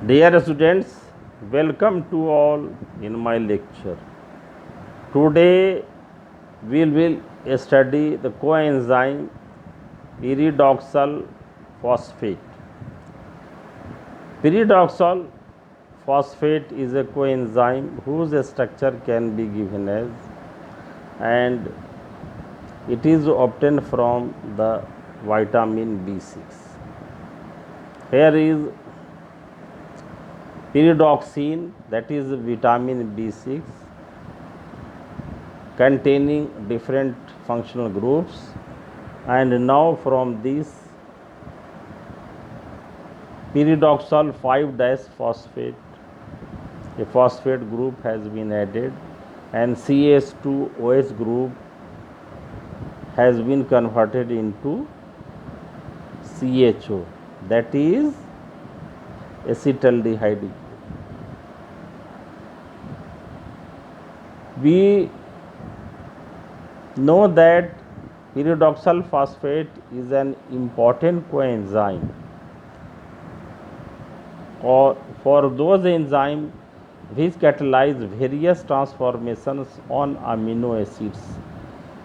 Dear students, welcome to all in my lecture. Today we will study the coenzyme pyridoxal phosphate. Pyridoxal phosphate is a coenzyme whose structure can be given as, and it is obtained from the vitamin B6. Here is pyridoxine, that is vitamin B6, containing different functional groups, and now from this pyridoxal 5-phosphate, a phosphate group has been added, and CH2OH group has been converted into CHO, that is acetaldehyde. We know that pyridoxal phosphate is an important coenzyme or for those enzymes which catalyze various transformations on amino acids.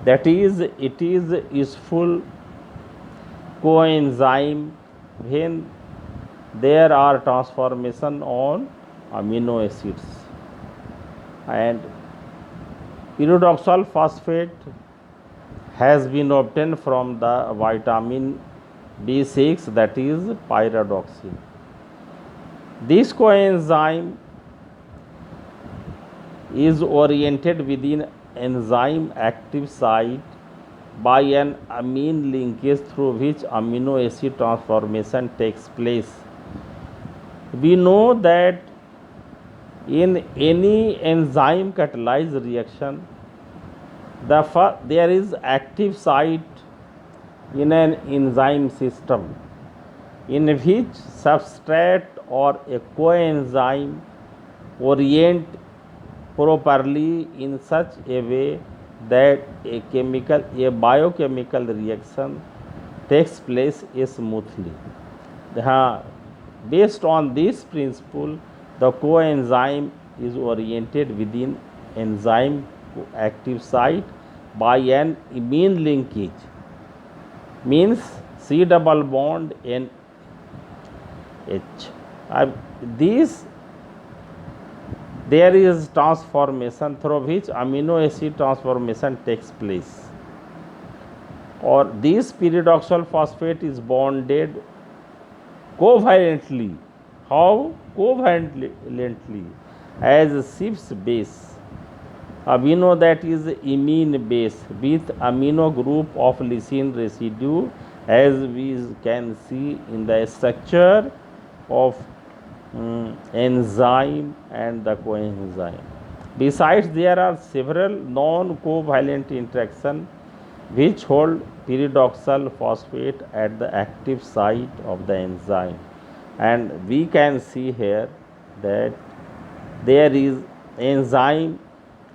That is, it is useful coenzyme when there are transformation on amino acids. And pyridoxal phosphate has been obtained from the vitamin B6, that is pyridoxine. This coenzyme is oriented within enzyme active site by an amine linkage through which amino acid transformation takes place. We know that in any enzyme catalyzed reaction, there is active site in an enzyme system in which substrate or a coenzyme orient properly in such a way that a biochemical reaction takes place smoothly. Based on this principle, the coenzyme is oriented within enzyme active site by an amine linkage, means C double bond NH. There is transformation through which amino acid transformation takes place, or this pyridoxal phosphate is bonded covalently. How? Covalently, as Schiff's base amino, that is imine base, with amino group of lysine residue, as we can see in the structure of enzyme and the coenzyme. Besides, there are several non-covalent interactions which hold pyridoxal phosphate at the active site of the enzyme, and we can see here that there is enzyme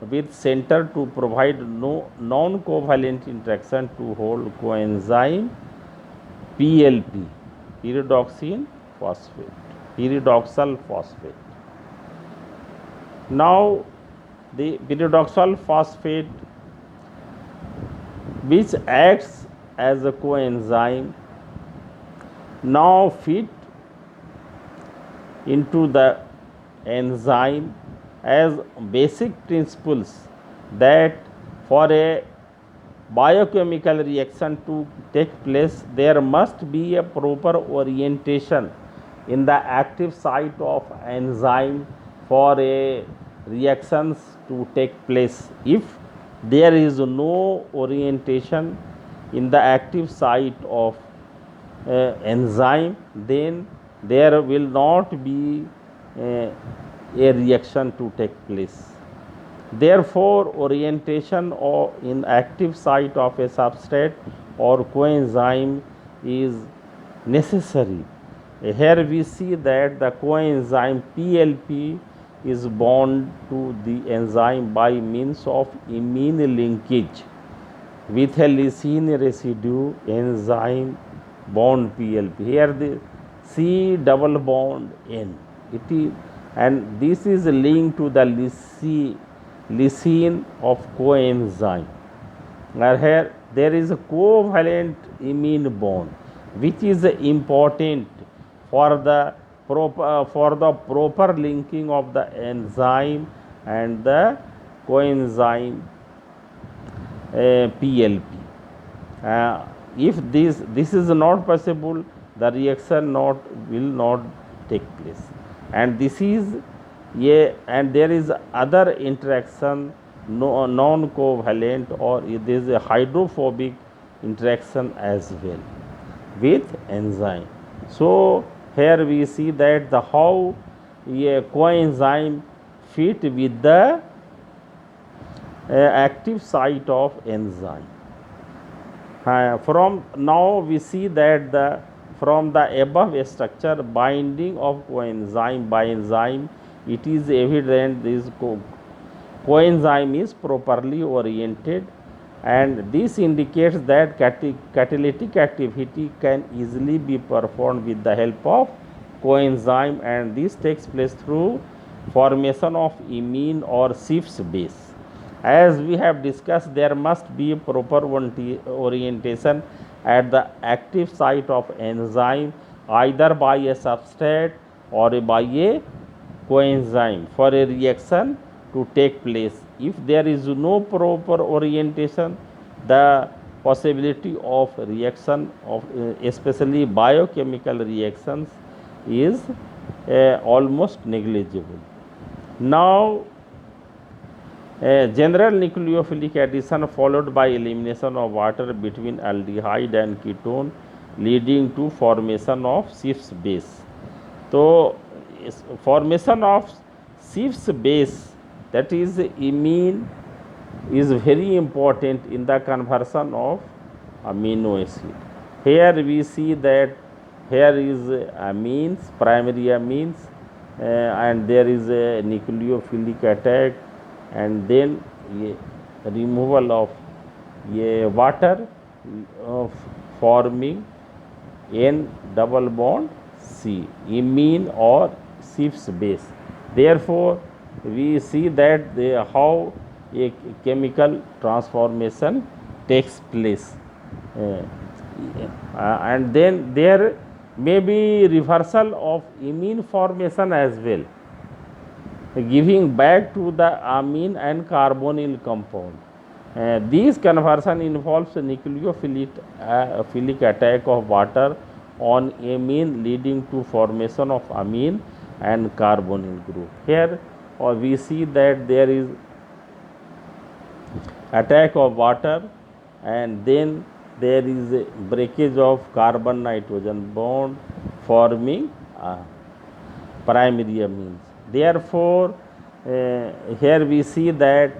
with center to provide no non-covalent interaction to hold coenzyme PLP, pyridoxal phosphate. Now the pyridoxal phosphate, which acts as a coenzyme, now fit into the enzyme as basic principles that for a biochemical reaction to take place, there must be a proper orientation in the active site of enzyme for a reactions to take place. If there is no orientation in the active site of enzyme, then there will not be a reaction to take place. Therefore, orientation in active site of a substrate or coenzyme is necessary. Here we see that the coenzyme PLP is bound to the enzyme by means of imine linkage with a lysine residue, enzyme bond PLP. Here the C double bond N. it is, and this is linked to the lysine of coenzyme. Here there is a covalent imine bond which is important for the proper linking of the enzyme and the coenzyme PLP. If this is not possible, the reaction will not take place, and this is and there is other interaction, non-covalent, or there is a hydrophobic interaction as well with enzyme. So here we see that the how a coenzyme fit with the active site of enzyme. From now we see that from the above structure binding of coenzyme by enzyme, it is evident this coenzyme is properly oriented, and this indicates that catalytic activity can easily be performed with the help of coenzyme, and this takes place through formation of imine or Schiff's base. As we have discussed, there must be a proper orientation at the active site of enzyme, either by a substrate or by a coenzyme, for a reaction to take place. If there is no proper orientation, the possibility of reaction of especially biochemical reactions is almost negligible. Now general nucleophilic addition followed by elimination of water between aldehyde and ketone, leading to formation of Schiff's base. So formation of Schiff's base, that is imine, is very important in the conversion of amino acid. Here we see that here is amines, primary amines, and there is a nucleophilic attack, and then removal of water of forming N double bond C, imine or Schiff's base. Therefore, we see that how a chemical transformation takes place, and then there may be reversal of imine formation as well, giving back to the amine and carbonyl compound. This conversion involves nucleophilic attack of water on amine, leading to formation of amine and carbonyl group. Here we see that there is attack of water, and then there is a breakage of carbon nitrogen bond forming primary amines. Therefore, here we see that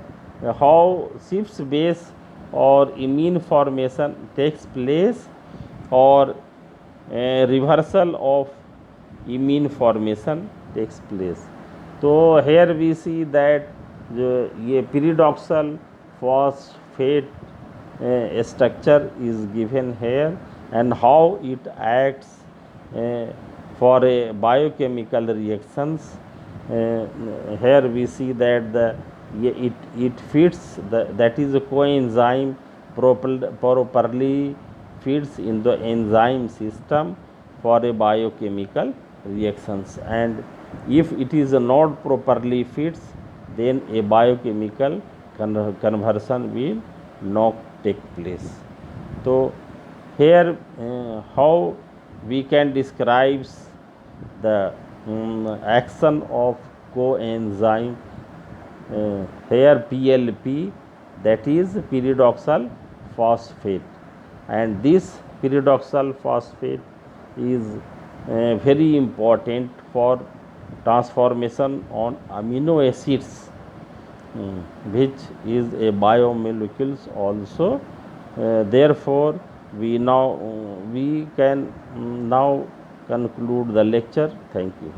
how Schiff's base or imine formation takes place, or reversal of imine formation takes place. So here we see that a pyridoxal phosphate structure is given here, and how it acts for a biochemical reactions. Here we see that it fits that is a coenzyme properly fits in the enzyme system for a biochemical reactions, and if it is not properly fits, then a biochemical conversion will not take place. So here how we can describe the action of coenzyme. Here PLP, that is pyridoxal phosphate, and this pyridoxal phosphate is very important for transformation on amino acids, which is a biomolecules also. Therefore, we can now conclude the lecture. Thank you.